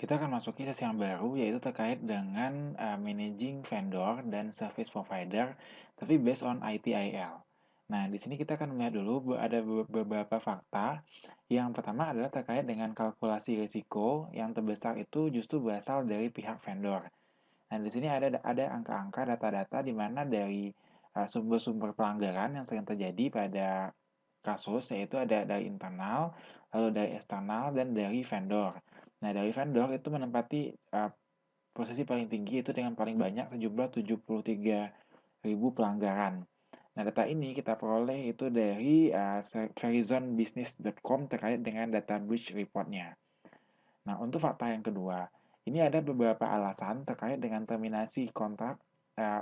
Kita akan masuki sesi yang baru, yaitu terkait dengan managing vendor dan service provider, tapi based on ITIL. Nah, di sini kita akan melihat dulu ada beberapa fakta. Yang pertama adalah terkait dengan kalkulasi risiko yang terbesar itu justru berasal dari pihak vendor. Nah, di sini ada angka-angka, data-data di mana dari sumber-sumber pelanggaran yang sering terjadi pada kasus, yaitu ada dari internal, lalu dari eksternal, dan dari vendor. Nah, dari vendor itu menempati posisi paling tinggi itu dengan paling banyak sejumlah 73.000 pelanggaran. Nah, data ini kita peroleh itu dari verizonbusiness.com terkait dengan data breach report-nya. Nah, untuk fakta yang kedua, ini ada beberapa alasan terkait dengan terminasi kontrak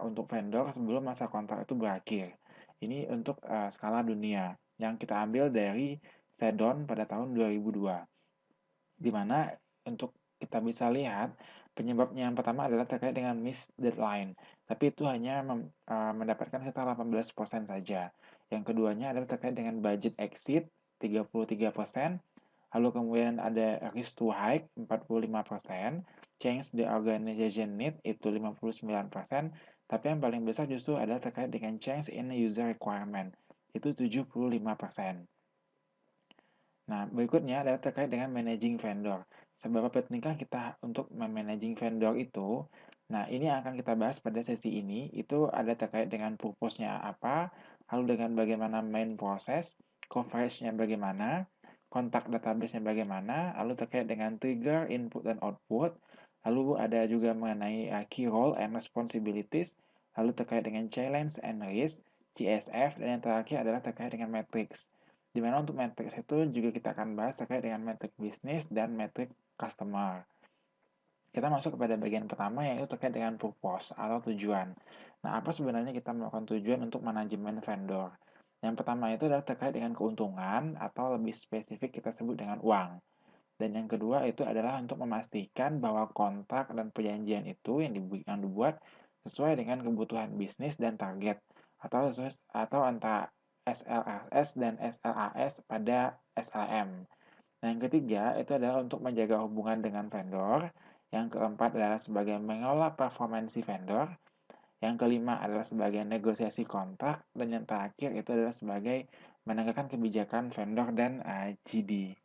untuk vendor sebelum masa kontrak itu berakhir. Ini untuk skala dunia yang kita ambil dari Sedon pada tahun 2002, di mana untuk kita bisa lihat penyebabnya yang pertama adalah terkait dengan miss deadline, tapi itu hanya mendapatkan sekitar 18% saja. Yang keduanya adalah terkait dengan budget exit 33%, lalu kemudian ada risk to hike 45%, change the organization need itu 59%, tapi yang paling besar justru adalah terkait dengan change in user requirement itu 75%. Nah, berikutnya adalah terkait dengan managing vendor. Seberapa pentingkah kita untuk memanaging vendor itu? Nah, ini yang akan kita bahas pada sesi ini. Itu ada terkait dengan purpose-nya apa, lalu dengan bagaimana main proses, coverage-nya bagaimana, kontak database-nya bagaimana, lalu terkait dengan trigger, input, dan output, lalu ada juga mengenai key role and responsibilities, lalu terkait dengan challenge and risk, CSF, dan yang terakhir adalah terkait dengan metrics. Di mana untuk matrix itu juga kita akan bahas terkait dengan metrik bisnis dan metrik customer. Kita masuk kepada bagian pertama yaitu terkait dengan purpose atau tujuan. Nah, apa sebenarnya kita melakukan tujuan untuk manajemen vendor? Yang pertama itu adalah terkait dengan keuntungan atau lebih spesifik kita sebut dengan uang. Dan yang kedua itu adalah untuk memastikan bahwa kontrak dan perjanjian itu yang dibuat sesuai dengan kebutuhan bisnis dan target atau antara SLRS dan SLAS pada SLM. Nah, yang ketiga itu adalah untuk menjaga hubungan dengan vendor. Yang keempat adalah sebagai mengelola performansi vendor. Yang kelima adalah sebagai negosiasi kontrak. Dan yang terakhir itu adalah sebagai menegakkan kebijakan vendor dan GD.